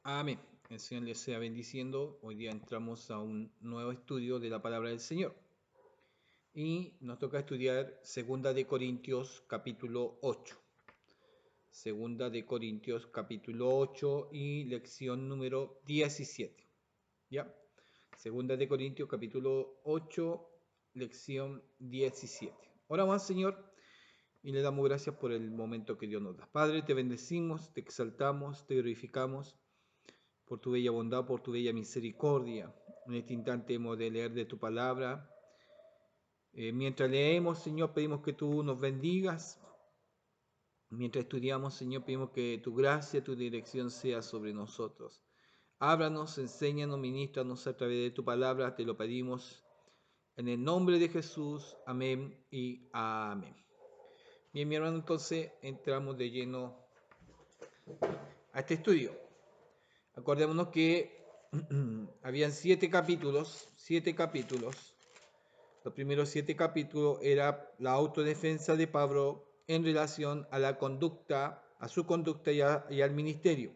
Amén. El Señor les sea bendiciendo. Hoy día entramos a un nuevo estudio de la palabra del Señor. Y nos toca estudiar Segunda de Corintios capítulo 8. Segunda de Corintios capítulo 8 y lección número 17. ¿Ya? Segunda de Corintios capítulo 8, lección 17. Oramos al Señor y le damos gracias por el momento que Dios nos da. Padre, te bendecimos, te exaltamos, te glorificamos por tu bella bondad, por tu bella misericordia. En este instante hemos de leer de tu palabra. Mientras leemos, Señor, pedimos que tú nos bendigas. Mientras estudiamos, Señor, pedimos que tu gracia, tu dirección sea sobre nosotros. Háblanos, enséñanos, ministranos a través de tu palabra, te lo pedimos en el nombre de Jesús. Amén y amén. Bien, mi hermano, entonces entramos de lleno a este estudio. Acordémonos que habían 7 capítulos. Los primeros 7 capítulos era la autodefensa de Pablo en relación a la conducta, a su conducta y al ministerio.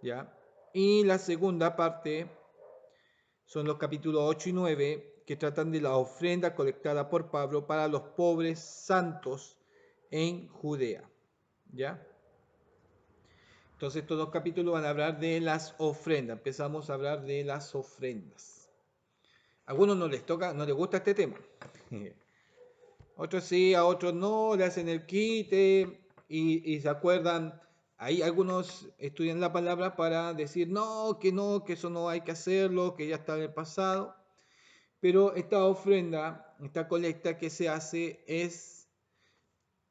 ¿Ya? Y la segunda parte son los capítulos 8 y 9 que tratan de la ofrenda colectada por Pablo para los pobres santos en Judea. ¿Ya? Entonces estos dos capítulos van a hablar de las ofrendas. Empezamos a hablar de las ofrendas. A algunos no les toca, no les gusta este tema. Otros sí, a otros no, le hacen el quite y se acuerdan. Ahí algunos estudian la palabra para decir no, que eso no hay que hacerlo, que ya está en el pasado. Pero esta ofrenda, esta colecta que se hace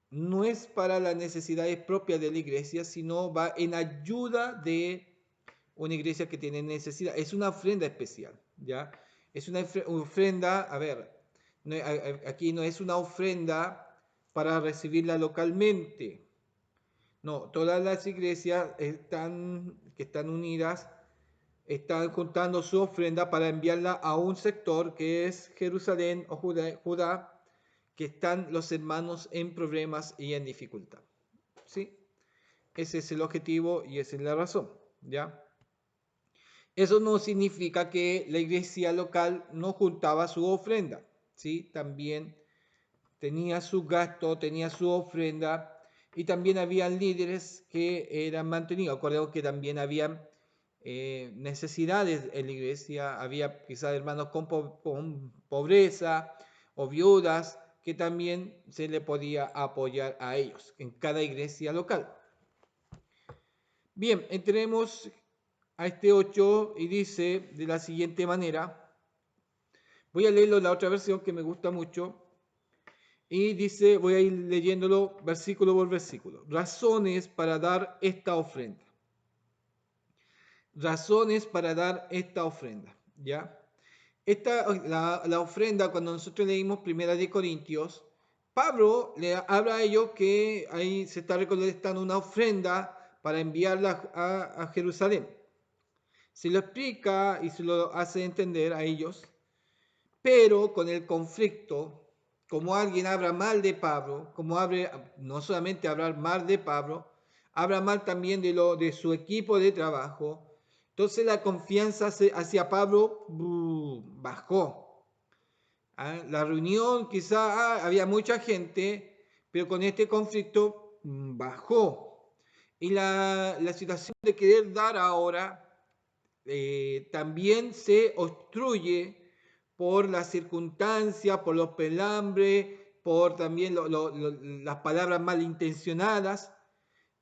no es para las necesidades propias de la iglesia, sino va en ayuda de una iglesia que tiene necesidad. Es una ofrenda especial, ¿ya? Es una ofrenda, a ver, aquí no es una ofrenda para recibirla localmente. No, todas las iglesias que están unidas están juntando su ofrenda para enviarla a un sector que es Jerusalén o Judá, que están los hermanos en problemas y en dificultad. ¿Sí? Ese es el objetivo y esa es la razón, ¿ya? Eso no significa que la iglesia local no juntaba su ofrenda, ¿sí? También tenía su gasto, tenía su ofrenda y también había líderes que eran mantenidos. Acordemos que también había necesidades en la iglesia, había quizás hermanos con pobreza o viudas que también se le podía apoyar a ellos en cada iglesia local. Bien, entremos a este 8 y dice de la siguiente manera, voy a leerlo en la otra versión que me gusta mucho, y dice, voy a ir leyéndolo versículo por versículo, razones para dar esta ofrenda. Razones para dar esta ofrenda, ¿ya? La ofrenda, cuando nosotros leímos Primera de Corintios, Pablo le habla a ellos que ahí se está recolectando una ofrenda para enviarla a Jerusalén. Se lo explica y se lo hace entender a ellos, pero con el conflicto, como alguien habla mal de Pablo, no solamente hablar mal de Pablo, habla mal también de su equipo de trabajo, entonces la confianza hacia Pablo bajó. La reunión quizá había mucha gente, pero con este conflicto bajó. Y la situación de querer dar ahora también se obstruye por las circunstancias, por los pelambres, por también las palabras malintencionadas.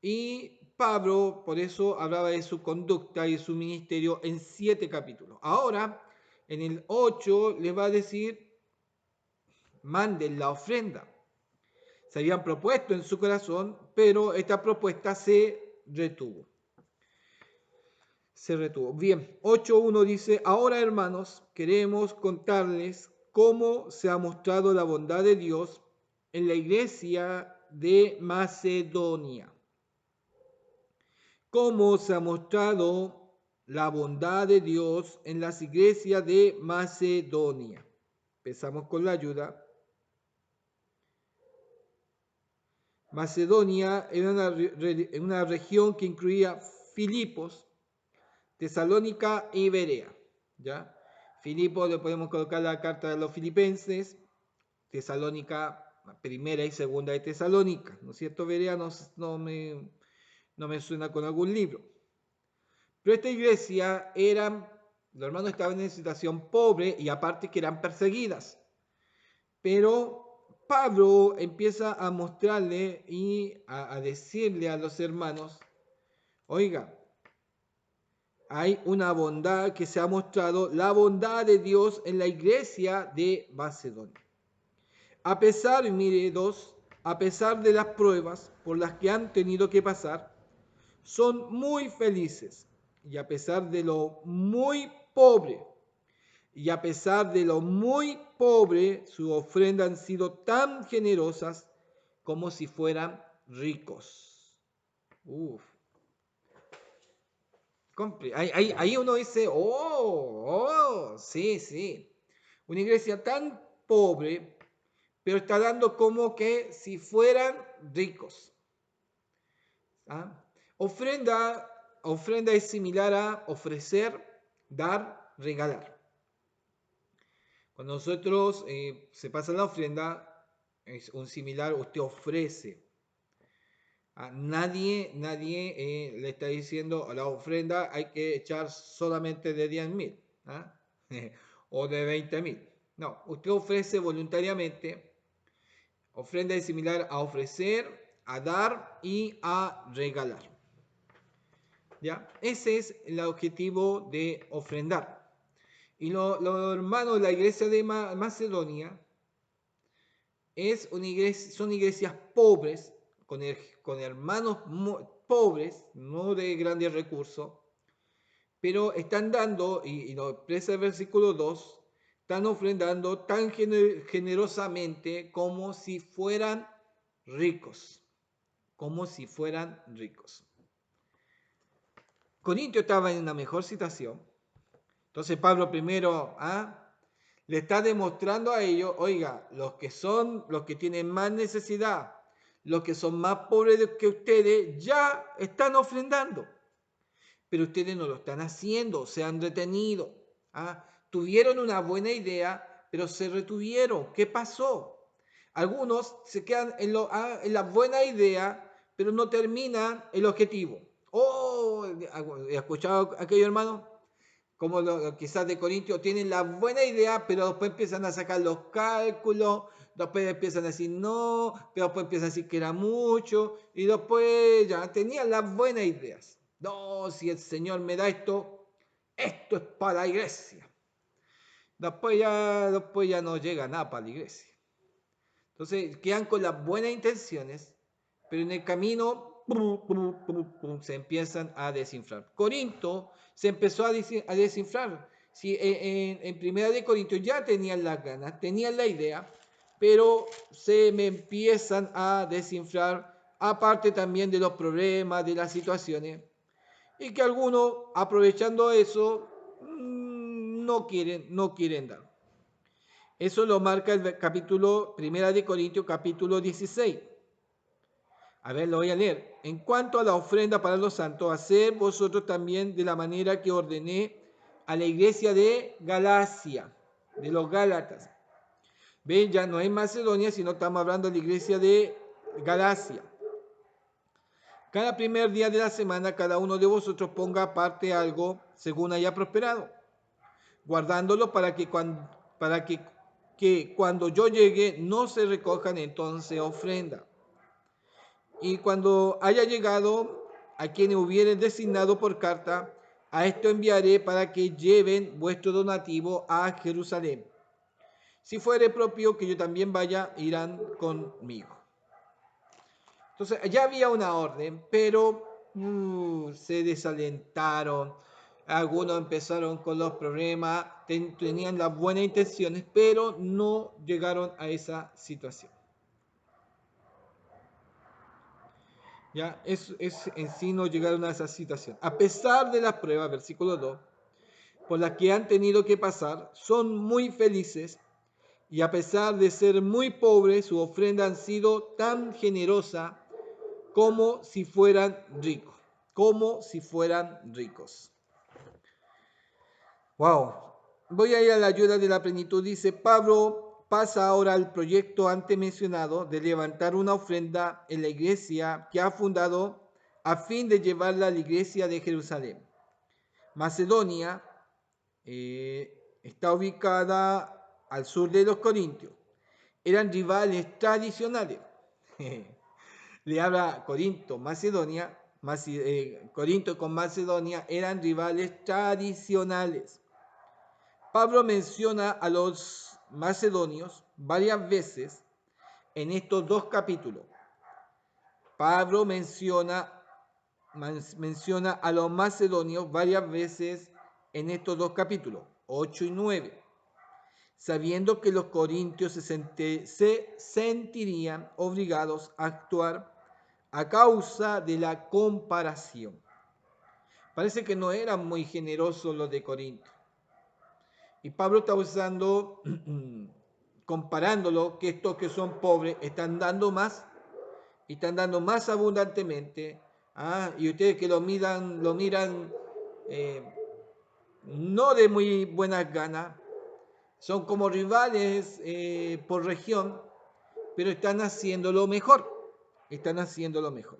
Y Pablo, por eso hablaba de su conducta y su ministerio en 7 capítulos. Ahora, en el 8 les va a decir, manden la ofrenda. Se habían propuesto en su corazón, pero esta propuesta se retuvo. Bien, 8.1 dice, ahora hermanos, queremos contarles cómo se ha mostrado la bondad de Dios en la iglesia de Macedonia. Cómo se ha mostrado la bondad de Dios en las iglesias de Macedonia. Empezamos con la ayuda. Macedonia era una región que incluía Filipos, Tesalónica y Berea. ¿Ya? Filipo le podemos colocar la carta de los filipenses, Tesalónica, primera y segunda de Tesalónica, ¿no es cierto? Berea no me suena con algún libro. Pero esta iglesia los hermanos estaban en situación pobre y aparte que eran perseguidas. Pero Pablo empieza a mostrarle y a decirle a los hermanos, oiga, hay una bondad que se ha mostrado, la bondad de Dios en la iglesia de Macedonia. A pesar, mire, a pesar de las pruebas por las que han tenido que pasar, son muy felices. Y a pesar de lo muy pobre, sus ofrendas han sido tan generosas como si fueran ricos. Uf. Ahí uno dice, sí. Una iglesia tan pobre, pero está dando como que si fueran ricos. ¿Ah? Ofrenda es similar a ofrecer, dar, regalar. Cuando nosotros se pasa la ofrenda, es un similar, usted ofrece. Nadie le está diciendo a la ofrenda hay que echar solamente de 10.000 o de 20.000. No, usted ofrece voluntariamente. Ofrenda es similar a ofrecer, a dar y a regalar. ¿Ya? Ese es el objetivo de ofrendar. Y los hermanos de la iglesia de Macedonia son iglesias pobres, con hermanos pobres, no de grandes recursos, pero están dando, y lo expresa el versículo 2, están ofrendando tan generosamente como si fueran ricos. Como si fueran ricos. Corintio estaba en una mejor situación. Entonces Pablo primero le está demostrando a ellos, oiga, los que tienen más necesidad, los que son más pobres que ustedes, ya están ofrendando. Pero ustedes no lo están haciendo, se han retenido. Tuvieron una buena idea, pero se retuvieron. ¿Qué pasó? Algunos se quedan en la buena idea, pero no terminan el objetivo. ¿He escuchado a aquellos hermanos? Como quizás de Corintios tienen la buena idea, pero después empiezan a sacar los cálculos, después empiezan a decir no, pero después empiezan a decir que era mucho, y después ya tenían las buenas ideas. No, si el Señor me da esto es para la iglesia. Después ya no llega nada para la iglesia. Entonces quedan con las buenas intenciones, pero en el camino se empiezan a desinflar. Corinto se empezó a desinflar. Sí, en Primera de Corintios ya tenían las ganas, tenían la idea, pero se me empiezan a desinflar, aparte también de los problemas, de las situaciones, y que algunos, aprovechando eso, no quieren dar. Eso lo marca el capítulo, Primera de Corintios, capítulo 16. A ver, lo voy a leer. En cuanto a la ofrenda para los santos, haced vosotros también de la manera que ordené a la iglesia de Galacia, de los Gálatas. Ven, ya no es Macedonia, sino estamos hablando de la iglesia de Galacia. Cada primer día de la semana, cada uno de vosotros ponga aparte algo según haya prosperado, guardándolo para que cuando yo llegue no se recojan entonces ofrenda. Y cuando haya llegado a quienes hubieren designado por carta, a esto enviaré para que lleven vuestro donativo a Jerusalén. Si fuere propio que yo también vaya, irán conmigo. Entonces ya había una orden, pero se desalentaron. Algunos empezaron con los problemas, tenían las buenas intenciones, pero no llegaron a esa situación. Ya, es en sí no llegaron a esa situación. A pesar de las pruebas, versículo 2, por las que han tenido que pasar, son muy felices y a pesar de ser muy pobres, su ofrenda han sido tan generosa como si fueran ricos. Como si fueran ricos. Wow. Voy a ir a la ayuda de la plenitud. Dice, Pablo pasa ahora al proyecto antes mencionado de levantar una ofrenda en la iglesia que ha fundado a fin de llevarla a la iglesia de Jerusalén. Macedonia está ubicada al sur de los Corintios. Eran rivales tradicionales. Le habla Corinto, Macedonia. Corinto con Macedonia eran rivales tradicionales. Pablo menciona a los macedonios varias veces en estos dos capítulos. Pablo menciona a los macedonios varias veces en estos dos capítulos, 8 y 9, sabiendo que los corintios se sentirían obligados a actuar a causa de la comparación. Parece que no eran muy generosos los de Corinto. Y Pablo está usando, comparándolo, que estos que son pobres están dando más y están dando más abundantemente. Y ustedes que lo miran no de muy buenas ganas, son como rivales por región, pero están haciendo lo mejor. Están haciendo lo mejor.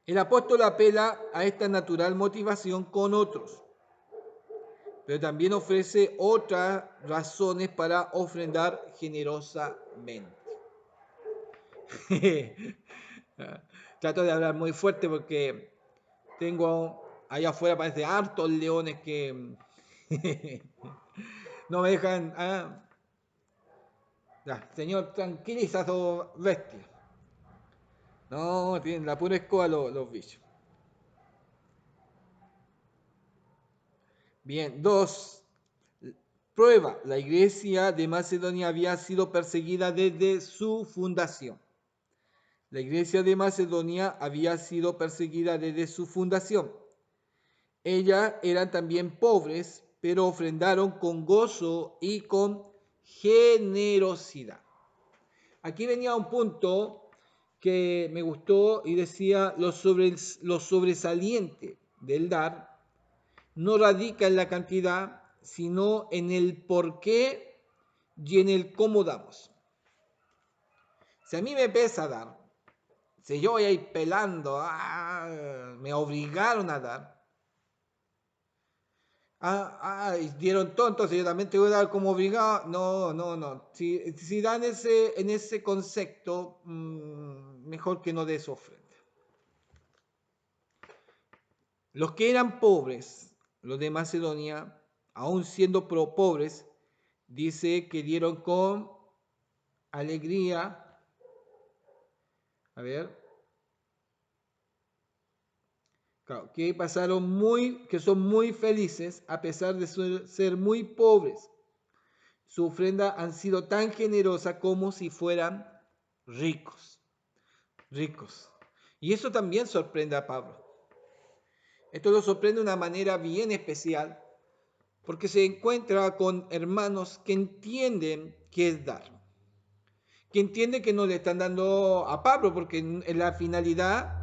El apóstol apela a esta natural motivación con otros, pero también ofrece otras razones para ofrendar generosamente. Trato de hablar muy fuerte porque tengo allá afuera, parece hartos leones que no me dejan. Ya, señor, tranquiliza a su bestia. No, tienen la pura escoba los bichos. Bien, 2. Prueba, la iglesia de Macedonia había sido perseguida desde su fundación. La iglesia de Macedonia había sido perseguida desde su fundación. Ellas eran también pobres, pero ofrendaron con gozo y con generosidad. Aquí venía un punto que me gustó y decía, lo sobresaliente del dar no radica en la cantidad, sino en el por qué y en el cómo damos. Si a mí me pesa dar, si yo voy a ir pelando, me obligaron a dar, dieron todo, entonces yo también te voy a dar como obligado. No. Si dan en ese concepto, mejor que no des ofrenda. Los que eran pobres, los de Macedonia, aún siendo pobres, dice que dieron con alegría. A ver. Claro, que son muy felices a pesar de ser muy pobres. Su ofrenda han sido tan generosa como si fueran ricos. Ricos. Y eso también sorprende a Pablo. Esto lo sorprende de una manera bien especial, porque se encuentra con hermanos que entienden qué es dar, que entienden que no le están dando a Pablo, porque en la finalidad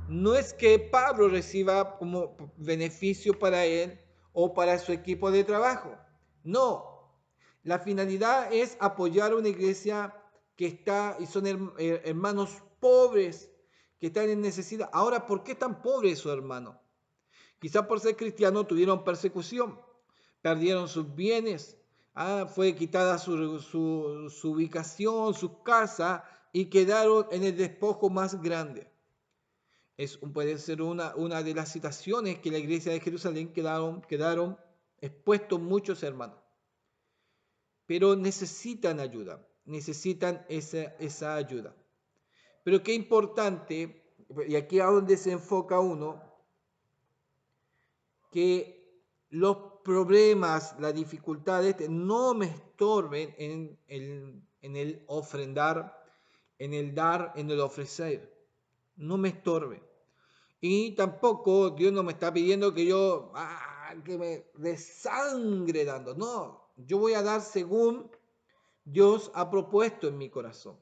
no es que Pablo reciba como beneficio para él o para su equipo de trabajo. No, la finalidad es apoyar a una iglesia que está y son hermanos pobres que están en necesidad. Ahora, ¿por qué están pobres esos hermanos? Quizás por ser cristianos tuvieron persecución, perdieron sus bienes, fue quitada su ubicación, su casa y quedaron en el despojo más grande. Puede ser una de las situaciones que la iglesia de Jerusalén quedaron expuestos muchos hermanos. Pero necesitan ayuda, necesitan esa ayuda. Pero qué importante, y aquí es donde se enfoca uno, que los problemas, las dificultades no me estorben en el ofrendar, en el dar, en el ofrecer. No me estorben. Y tampoco Dios no me está pidiendo que yo que me desangre dando. No, yo voy a dar según Dios ha propuesto en mi corazón.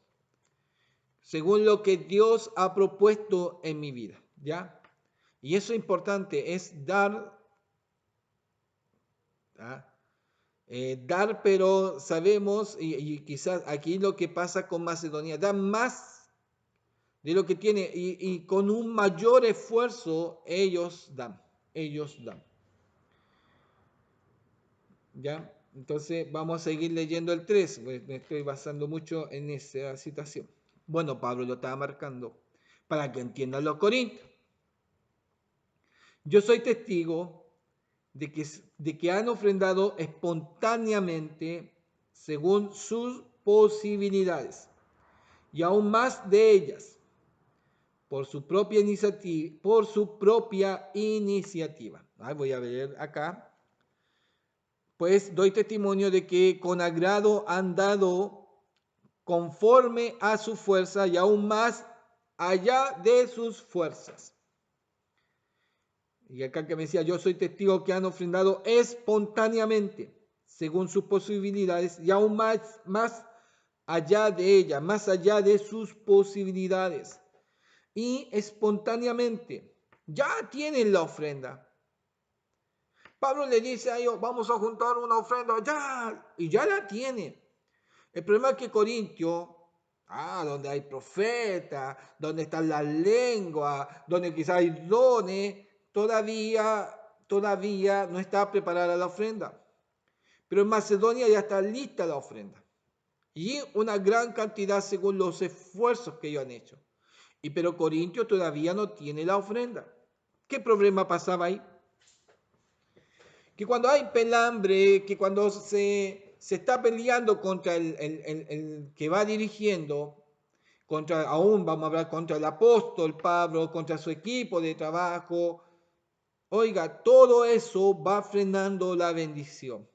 Según lo que Dios ha propuesto en mi vida, ¿ya? Y eso es importante, es dar ¿ah? Dar, pero sabemos, y quizás aquí lo que pasa con Macedonia, da más de lo que tiene y con un mayor esfuerzo ellos dan. ¿Ya? Entonces vamos a seguir leyendo el 3, pues me estoy basando mucho en esa situación. Bueno, Pablo lo estaba marcando para que entiendan los corintios. Yo soy testigo de que han ofrendado espontáneamente según sus posibilidades y aún más de ellas por su propia iniciativa. Voy a ver acá. Pues doy testimonio de que con agrado han dado conforme a su fuerza y aún más allá de sus fuerzas. Y acá que me decía, yo soy testigo que han ofrendado espontáneamente, según sus posibilidades, y aún más allá de ella, más allá de sus posibilidades. Y espontáneamente, ya tienen la ofrenda. Pablo le dice a ellos, vamos a juntar una ofrenda, ya, y ya la tienen. El problema es que Corintio, donde hay profeta, donde está la lengua, donde quizás hay dones, todavía no está preparada la ofrenda. Pero en Macedonia ya está lista la ofrenda. Y una gran cantidad según los esfuerzos que ellos han hecho. Pero Corintio todavía no tiene la ofrenda. ¿Qué problema pasaba ahí? Que cuando hay pelambre, que cuando se está peleando contra el que va dirigiendo, aún vamos a hablar contra el apóstol Pablo, contra su equipo de trabajo, oiga, todo eso va frenando la bendición.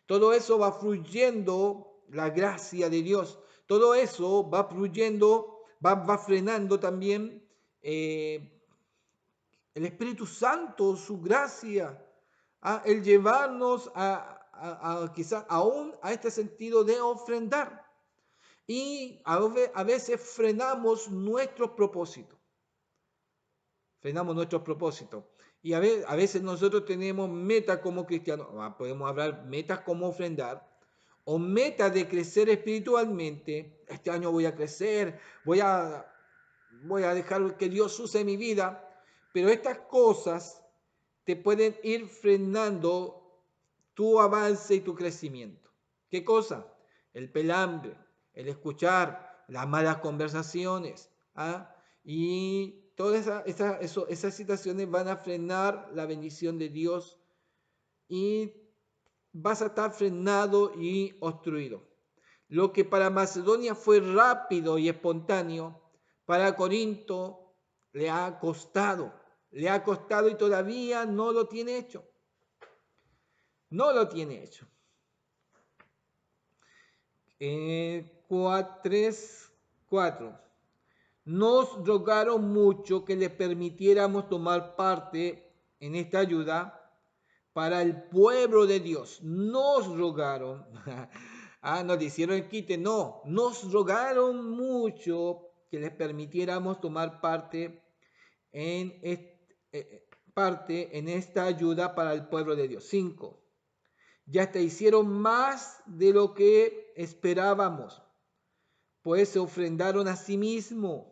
Todo eso va fluyendo la gracia de Dios. Todo eso va fluyendo, va frenando también el Espíritu Santo, su gracia, el llevarnos quizás aún a este sentido de ofrendar. Y a veces frenamos nuestros propósitos. Frenamos nuestros propósitos. Y a veces nosotros tenemos metas como cristianos. Podemos hablar metas como ofrendar. O metas de crecer espiritualmente. Este año voy a crecer. Voy a dejar que Dios use mi vida. Pero estas cosas te pueden ir frenando tu avance y tu crecimiento. ¿Qué cosa? El pelambre, el escuchar, las malas conversaciones. Y todas esas situaciones van a frenar la bendición de Dios y vas a estar frenado y obstruido. Lo que para Macedonia fue rápido y espontáneo, para Corinto le ha costado y todavía no lo tiene hecho. No lo tiene hecho. 3:4. Nos rogaron mucho que les permitiéramos tomar parte en esta ayuda para el pueblo de Dios. Nos rogaron. Nos hicieron el quite. No, nos rogaron mucho que les permitiéramos tomar parte en esta ayuda para el pueblo de Dios. 5. Ya te hicieron más de lo que esperábamos, pues se ofrendaron a sí mismos,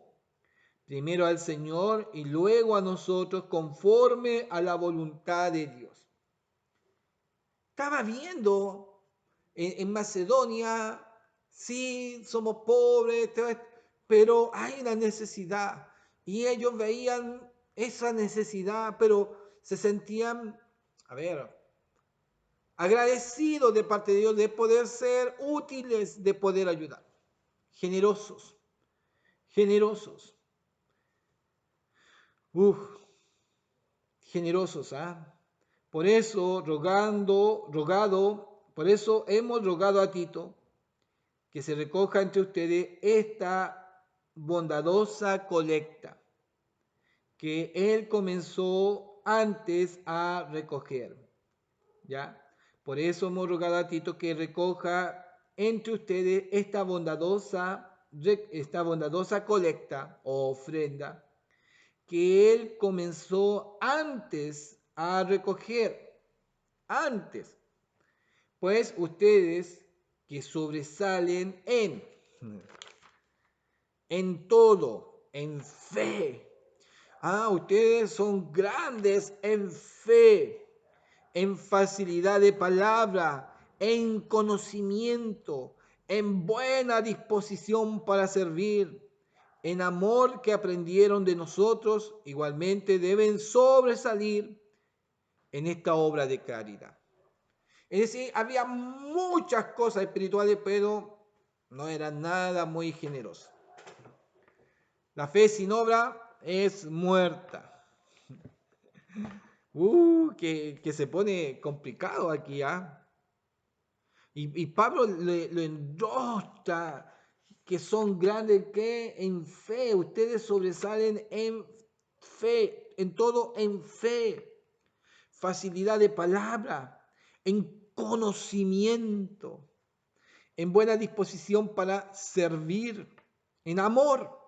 primero al Señor y luego a nosotros, conforme a la voluntad de Dios. Estaba viendo en Macedonia, sí, somos pobres, pero hay una necesidad. Y ellos veían esa necesidad, pero se sentían, agradecidos de parte de Dios de poder ser útiles, de poder ayudar. Generosos. Generosos, Por eso, por eso hemos rogado a Tito que se recoja entre ustedes esta bondadosa colecta que él comenzó antes a recoger. ¿Ya? Por eso hemos rogado a Tito que recoja entre ustedes esta bondadosa colecta o ofrenda que él comenzó antes a recoger. Antes. pues ustedes que sobresalen en todo, en fe. Ustedes son grandes en fe, en facilidad de palabra, en conocimiento, en buena disposición para servir, en amor que aprendieron de nosotros, igualmente deben sobresalir en esta obra de caridad. Es decir, había muchas cosas espirituales, pero no eran nada muy generosas. La fe sin obra es muerta. Que se pone complicado aquí, ¿ah? Y Pablo lo enrosta, que son grandes que en fe, ustedes sobresalen en fe, en todo en fe, facilidad de palabra, en conocimiento, en buena disposición para servir, en amor.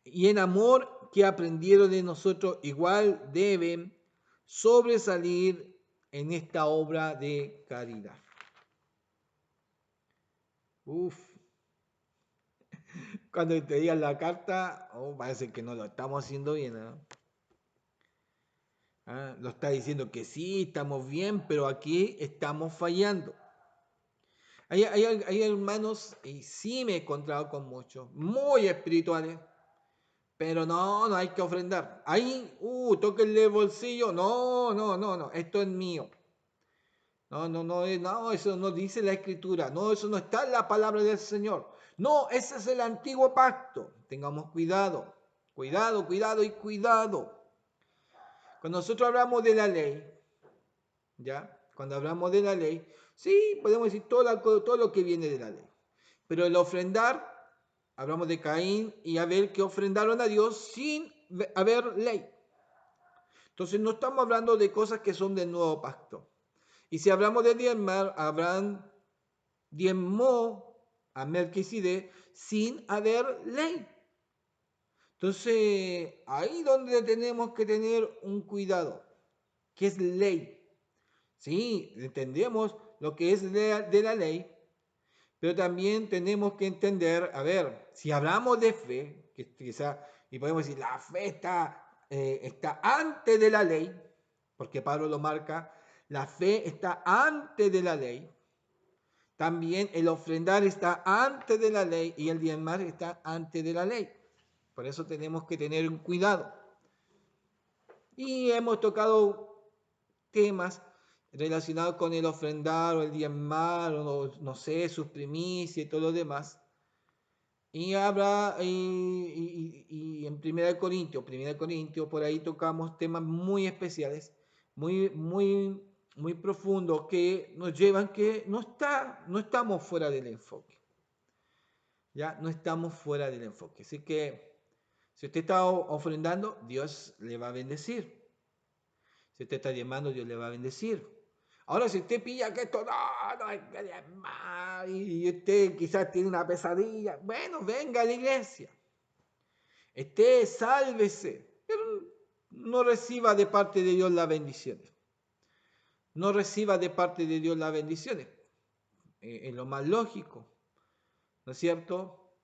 Y en amor que aprendieron de nosotros, igual deben sobresalir en esta obra de caridad. Cuando te digan la carta, parece que no lo estamos haciendo bien, ¿no? Lo está diciendo que sí, estamos bien, pero aquí estamos fallando. Hay hermanos, y sí me he encontrado con muchos, muy espirituales, pero no hay que ofrendar. Ahí, tóquenle el bolsillo, no, esto es mío. No, eso no dice la Escritura, no, eso no está en la palabra del Señor. No, ese es el antiguo pacto. Tengamos cuidado, cuidado. Cuando nosotros hablamos de la ley, ¿ya? Cuando hablamos de la ley, sí, podemos decir todo lo que viene de la ley. Pero el ofrendar, hablamos de Caín y Abel que ofrendaron a Dios sin haber ley. Entonces no estamos hablando de cosas que son del nuevo pacto. Y si hablamos de diezmar, Abraham diezmó a Melquisedec sin haber ley. Entonces, ahí donde tenemos que tener un cuidado, que es ley. Sí, entendemos lo que es de la ley, pero también tenemos que entender, a ver, si hablamos de fe, que quizá, y podemos decir, la fe está antes de la ley, porque Pablo lo marca, la fe está antes de la ley. También el ofrendar está antes de la ley y el diezmar está antes de la ley. Por eso tenemos que tener un cuidado. Y hemos tocado temas relacionados con el ofrendar o el diezmar, o no sé, sus primicias y todo lo demás. Y habla, y en 1 Corintios, por ahí tocamos temas muy especiales, muy profundos, que nos llevan que no estamos fuera del enfoque. Ya no estamos fuera del enfoque. Así que si usted está ofrendando, Dios le va a bendecir. Si usted está diezmando, Dios le va a bendecir. Ahora, si usted pilla que esto no hay que diezmar, y usted quizás tiene una pesadilla, bueno, venga a la iglesia. Sálvese, pero no reciba de parte de Dios las bendiciones. No reciba de parte de Dios las bendiciones. Es lo más lógico, ¿no es cierto?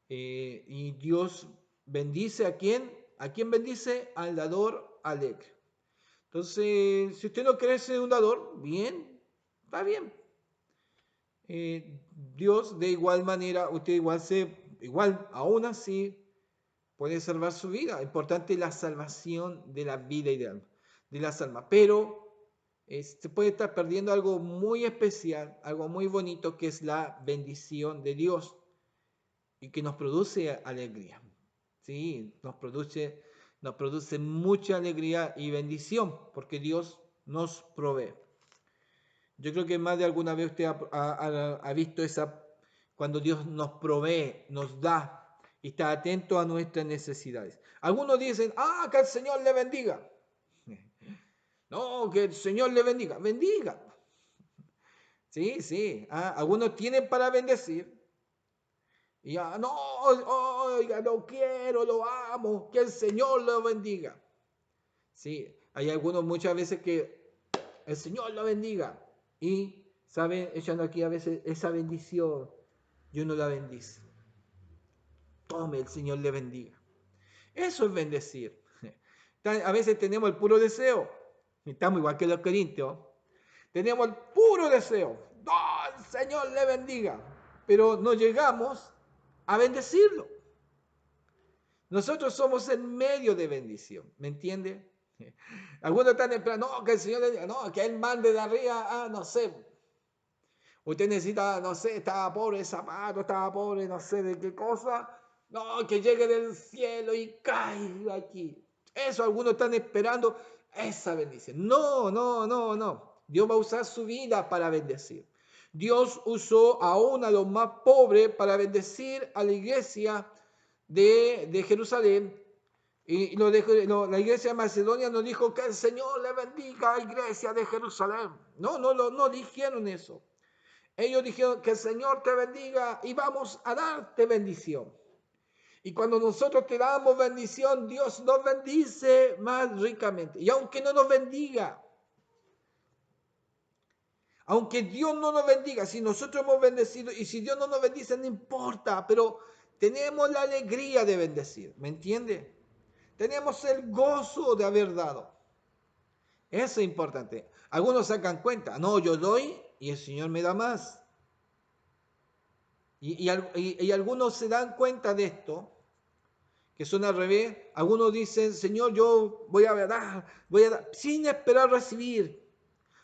Y Dios bendice ¿a quién? ¿A quién bendice? Al dador alegre. Entonces, si usted no quiere ser un dador, bien, está bien. Dios de igual manera, usted igual aún así puede salvar su vida. Importante la salvación de la vida y de las almas. Pero se puede estar perdiendo algo muy especial, algo muy bonito, que es la bendición de Dios y que nos produce alegría. Sí, nos produce mucha alegría y bendición porque Dios nos provee. Yo creo que más de alguna vez usted ha visto cuando Dios nos provee, nos da y está atento a nuestras necesidades. Algunos dicen, que el Señor le bendiga. No, que el Señor le bendiga. Bendiga. Sí. Algunos tienen para bendecir. Y no, oiga, no quiero, lo amo, que el Señor lo bendiga. Sí, hay algunos muchas veces que el Señor lo bendiga. Y, ¿saben? Echando aquí a veces esa bendición y uno la bendice. Tome, el Señor le bendiga. Eso es bendecir. A veces tenemos el puro deseo. Estamos igual que los corintios. Tenemos el puro deseo. ¡Oh, el Señor le bendiga! Pero no llegamos a bendecirlo. Nosotros somos el medio de bendición. ¿Me entiende? Algunos están esperando, no, que el Señor le diga, no, que Él mande de arriba, no sé. Usted necesita, no sé, estaba pobre de zapato, estaba pobre, no sé de qué cosa. No, que llegue del cielo y caiga aquí. Eso algunos están esperando esa bendición. No, no, no, no. Dios va a usar su vida para bendecir. Dios usó aún a los más pobres para bendecir a la iglesia de Jerusalén. Y la iglesia de Macedonia no dijo que el Señor le bendiga a la iglesia de Jerusalén. No, no dijeron eso. Ellos dijeron que el Señor te bendiga y vamos a darte bendición. Y cuando nosotros te damos bendición, Dios nos bendice más ricamente. Y aunque no nos bendiga, aunque Dios no nos bendiga, si nosotros hemos bendecido y si Dios no nos bendice, no importa, pero tenemos la alegría de bendecir, ¿me entiende? Tenemos el gozo de haber dado. Eso es importante. Algunos sacan cuenta, no, yo doy y el Señor me da más. Y algunos se dan cuenta de esto, que son al revés. Algunos dicen, Señor, yo voy a dar, sin esperar recibir.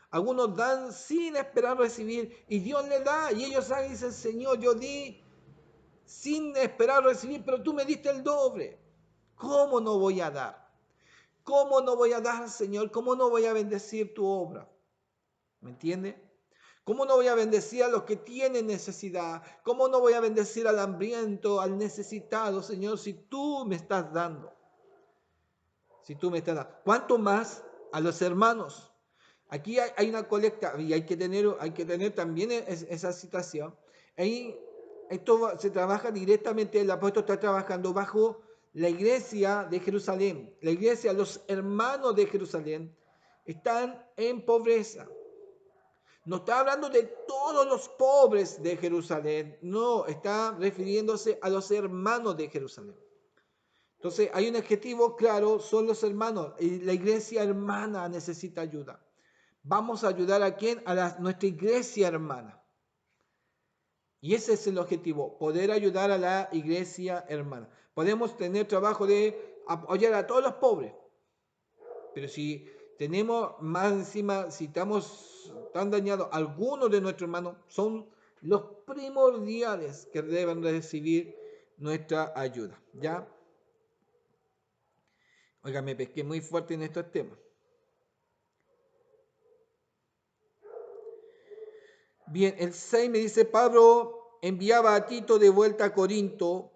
Algunos dan sin esperar recibir y Dios les da. Y ellos saben y dicen, Señor, yo di sin esperar recibir, pero tú me diste el doble. ¿Cómo no voy a dar? ¿Cómo no voy a dar, Señor? ¿Cómo no voy a bendecir tu obra? ¿Me entiende? ¿Cómo no voy a bendecir a los que tienen necesidad? ¿Cómo no voy a bendecir al hambriento, al necesitado, Señor, si tú me estás dando? Si tú me estás dando. ¿Cuánto más a los hermanos? Aquí hay una colecta y hay que tener también esa situación. Ahí esto se trabaja directamente, el apóstol está trabajando bajo la iglesia de Jerusalén. La iglesia, los hermanos de Jerusalén están en pobreza. No está hablando de todos los pobres de Jerusalén, no, está refiriéndose a los hermanos de Jerusalén. Entonces hay un objetivo claro, son los hermanos, y la iglesia hermana necesita ayuda. Vamos a ayudar a quién? A nuestra iglesia hermana. Y ese es el objetivo, poder ayudar a la iglesia hermana. Podemos tener trabajo de apoyar a todos los pobres, pero si tenemos más encima, si estamos tan dañados, algunos de nuestros hermanos son los primordiales que deben recibir nuestra ayuda. ¿Ya? Oiga, me pesqué muy fuerte en estos temas. Bien, el 6 me dice, Pablo enviaba a Tito de vuelta a Corinto,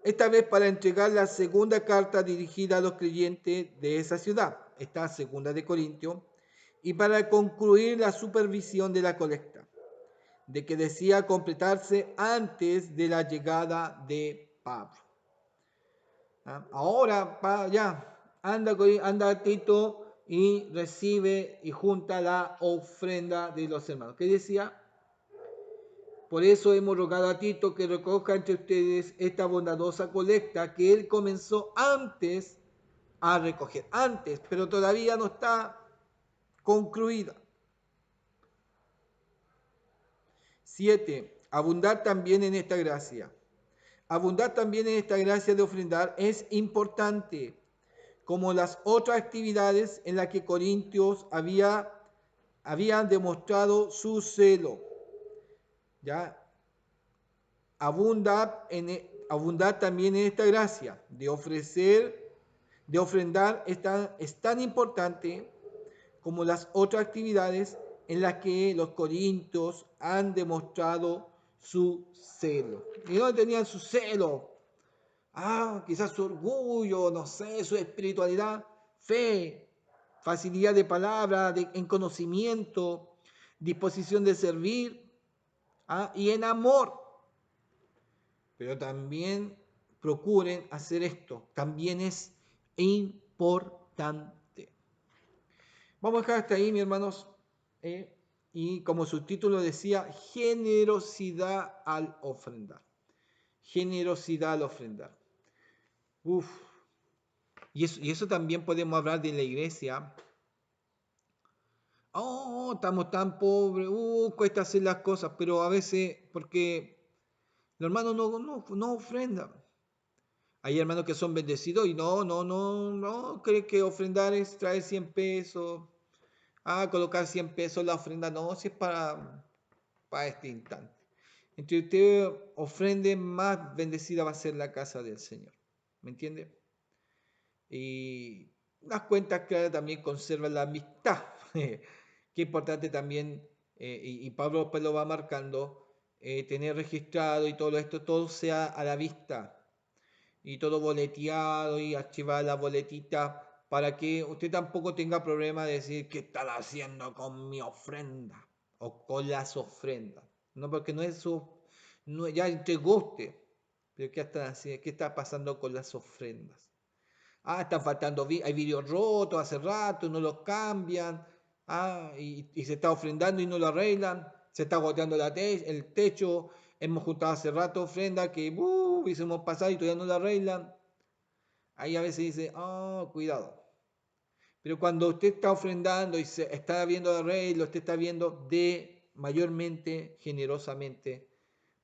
esta vez para entregar la segunda carta dirigida a los creyentes de esa ciudad, esta segunda de Corintio, y para concluir la supervisión de la colecta, de que decía completarse antes de la llegada de Pablo. Ahora, ya, anda Tito y recibe y junta la ofrenda de los hermanos. ¿Qué decía? Por eso hemos rogado a Tito que recoja entre ustedes esta bondadosa colecta que él comenzó antes a recoger. Antes, pero todavía no está concluida. 7. Abundar también en esta gracia. Abundar también en esta gracia de ofrendar es importante, como las otras actividades en las que Corintios habían demostrado su celo. ¿Ya? Abundar también en esta gracia de ofrendar es tan importante como las otras actividades en las que los corintios han demostrado su celo. ¿Y dónde tenían su celo? Quizás su orgullo, no sé, su espiritualidad, fe, facilidad de palabra, en conocimiento, disposición de servir, y en amor. Pero también procuren hacer esto, también es importante. Vamos a dejar hasta ahí, mis hermanos. Y como su título decía, generosidad al ofrendar. Generosidad al ofrendar. Uf. Y eso también podemos hablar de la iglesia. Oh, estamos tan pobres, cuesta hacer las cosas, pero a veces, porque los hermanos no ofrendan. Hay hermanos que son bendecidos y no, creen que ofrendar es traer 100 pesos, colocar 100 pesos en la ofrenda, no, si es para este instante. Entre usted ofrende, más bendecida va a ser la casa del Señor. ¿Me entiende? Y las cuentas claras también conservan la amistad. Qué importante también, y Pablo después lo va marcando, tener registrado y todo esto, todo sea a la vista y todo boleteado y archivar la boletita para que usted tampoco tenga problema de decir qué están haciendo con mi ofrenda o con las ofrendas. No, porque no es su, no, ya entregó usted, pero ¿qué están haciendo? ¿Qué está pasando con las ofrendas? Están faltando, hay vidrios rotos hace rato, no los cambian, y se está ofrendando y no lo arreglan, se está goteando el techo, hemos juntado hace rato ofrenda que hubiésemos pasado y todavía no lo arreglan. Ahí a veces dice, cuidado. Pero cuando usted está ofrendando y se está viendo arreglo, usted está viendo de mayormente, generosamente,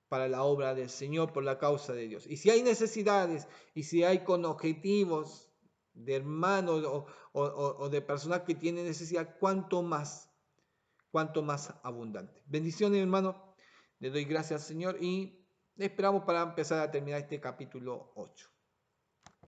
para la obra del Señor, por la causa de Dios. Y si hay necesidades, y si hay con objetivos de hermanos o de personas que tienen necesidad, cuanto más abundante. Bendiciones, hermano. Le doy gracias, Señor, y esperamos para empezar a terminar este capítulo 8.